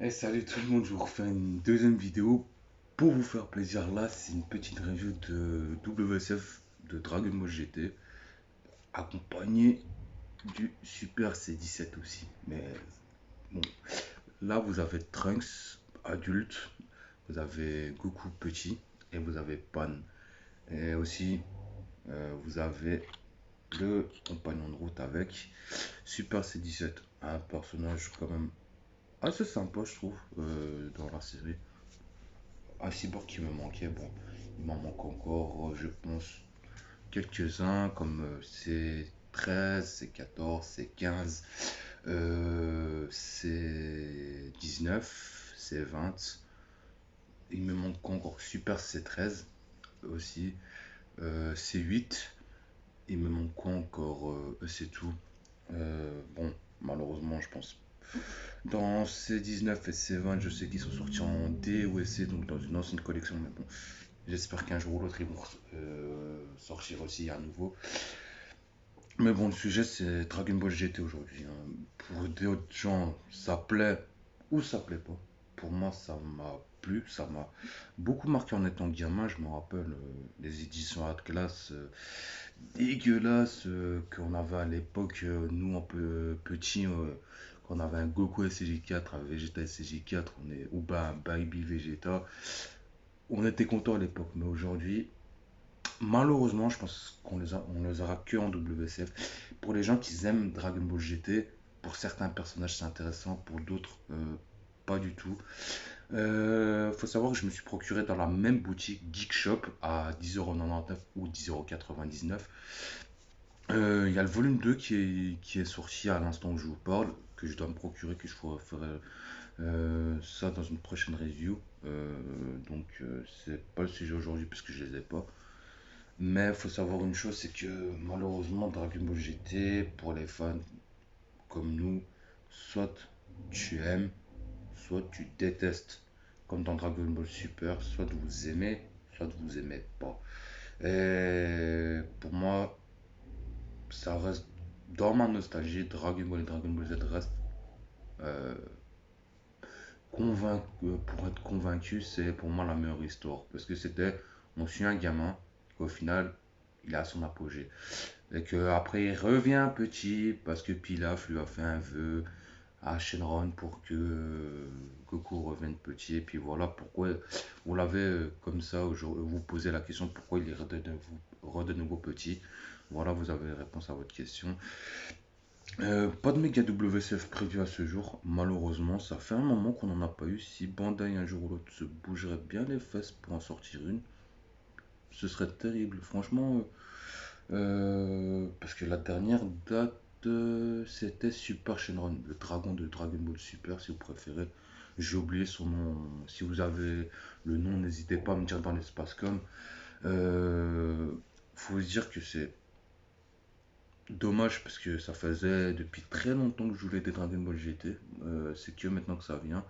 Salut tout le monde, je vous refais une deuxième vidéo pour vous faire plaisir. Là, c'est une petite review de WSF de Dragon Ball GT, accompagné du Super C17 aussi. Mais bon, là vous avez Trunks adulte, vous avez Goku petit et vous avez Pan. Et aussi, vous avez le compagnon de route avec Super C17, un personnage quand même assez sympa, je trouve, dans la série. Un cyborg qui me manquait, bon, il m'en manque encore, je pense, quelques-uns, comme C13, C14, C15, C19, C20. Il me manque encore Super C13 aussi, C8. Il me manque encore, c'est tout. Bon, malheureusement, je pense. Dans C19 et C20, je sais qu'ils sont sortis en D ou C, donc dans une ancienne collection, mais bon, j'espère qu'un jour ou l'autre, ils vont sortir aussi à nouveau. Mais bon, le sujet, c'est Dragon Ball GT aujourd'hui, hein. Pour d'autres gens, ça plaît ou ça plaît pas. Pour moi, ça m'a plu, ça m'a beaucoup marqué en étant gamin. Je me rappelle les éditions Atlas dégueulasses qu'on avait à l'époque, nous un peu petits, quand on avait un Goku SCJ4, un Vegeta SCJ4, ou ben un Baby Vegeta. On était content à l'époque, mais aujourd'hui, malheureusement, je pense on les aura que en WCF. Pour les gens qui aiment Dragon Ball GT, pour certains personnages c'est intéressant, pour d'autres pas du tout. Faut savoir que je me suis procuré dans la même boutique Geek Shop à 10,99 € ou 10,99 €. Il y a le volume 2 qui est sorti à l'instant où je vous parle, que je dois me procurer, que je ferai ça dans une prochaine review. C'est pas le sujet aujourd'hui puisque je les ai pas. Mais il faut savoir une chose, c'est que malheureusement Dragon Ball GT, pour les fans comme nous, soit tu aimes, soit tu détestes. Comme dans Dragon Ball Super, soit vous aimez, soit vous aimez pas. Et pour moi, ça reste dans ma nostalgie, Dragon Ball et Dragon Ball Z restent euh, pour être convaincu, c'est pour moi la meilleure histoire. Parce que on suit un gamin, qu'au final, il a son apogée. Et qu'après, il revient petit parce que Pilaf lui a fait un vœu à Shenron pour que Goku revienne petit. Et puis voilà pourquoi vous l'avez comme ça, vous posez la question pourquoi il est de nouveau petit. Voilà, vous avez réponse à votre question. Pas de méga WCF prévu à ce jour, malheureusement. Ça fait un moment qu'on n'en a pas eu. Si Bandai un jour ou l'autre se bougerait bien les fesses pour en sortir une, ce serait terrible. Franchement, parce que la dernière date, c'était Super Shenron, le dragon de Dragon Ball Super, si vous préférez. J'ai oublié son nom. Si vous avez le nom, n'hésitez pas à me dire dans l'espace com. Euh, Faut se dire que c'est dommage parce que ça faisait depuis très longtemps que je voulais des Dragon Ball GT. C'est que maintenant que ça vient.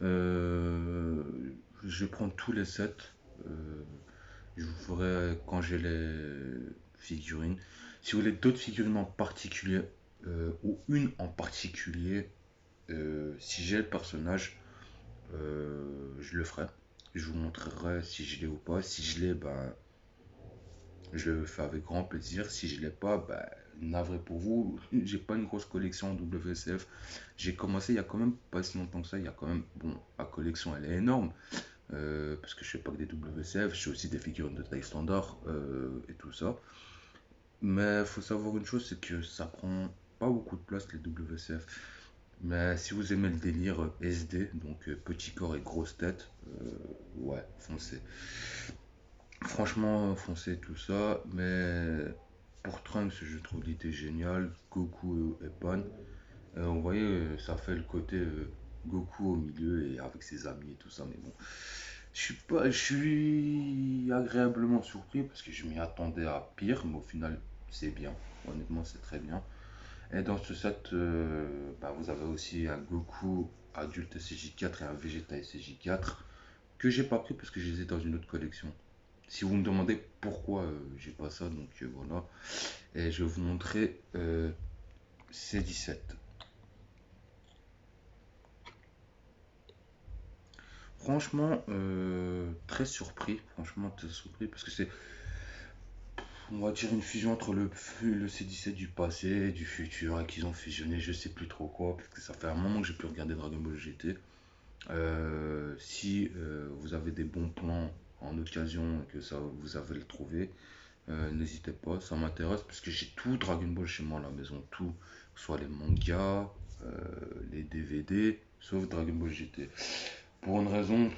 Euh, je vais prendre tous les sets. Euh, je vous ferai quand j'ai les figurines. Si vous voulez d'autres figurines en particulier, ou une en particulier, si j'ai le personnage, je le ferai. Je vous montrerai si je l'ai ou pas. Si je l'ai, ben, je le fais avec grand plaisir. Si je l'ai pas, ben, navré pour vous. J'ai pas une grosse collection en WCF. J'ai commencé il y a quand même pas si longtemps que ça. Il y a quand même, bon, ma collection elle est énorme. Parce que je fais pas que des WCF, je fais aussi des figurines de taille standard et tout ça. Mais faut savoir une chose, c'est que ça prend pas beaucoup de place les WCF. Mais si vous aimez le délire SD, donc petit corps et grosse tête, ouais, foncez. Franchement, foncez tout ça. Mais pour Trunks, je trouve l'idée géniale. Goku et Pan. Vous voyez, ça fait le côté Goku au milieu et avec ses amis et tout ça. Mais bon, je suis agréablement surpris parce que je m'y attendais à pire, mais au final, c'est bien. Honnêtement, c'est très bien. Et dans ce set, bah, vous avez aussi un Goku adulte SCJ4 et un Vegeta SCJ4 que j'ai pas pris parce que je les ai dans une autre collection. Si vous me demandez pourquoi j'ai pas ça, donc voilà. Et je vais vous montrer C17. Franchement, très surpris. Franchement, très surpris parce que c'est, on va dire, une fusion entre le C17 du passé et du futur et qu'ils ont fusionné, je sais plus trop quoi, parce que ça fait un moment que j'ai pu regarder Dragon Ball GT. Si vous avez des bons plans en occasion et que ça vous avez le trouvé, n'hésitez pas, ça m'intéresse parce que j'ai tout Dragon Ball chez moi à la maison, tout, que ce soit les mangas, euh, les DVD, sauf Dragon Ball GT. Pour une raison,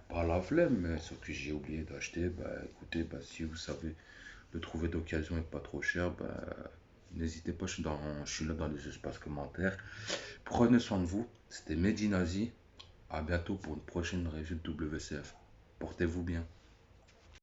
pas la flemme, mais ce que j'ai oublié d'acheter, bah écoutez, bah, si vous savez le trouver d'occasion et pas trop cher, bah, n'hésitez pas, je suis là dans les espaces commentaires. Prenez soin de vous, c'était Medinazi, à bientôt pour une prochaine review de WCF. Portez-vous bien.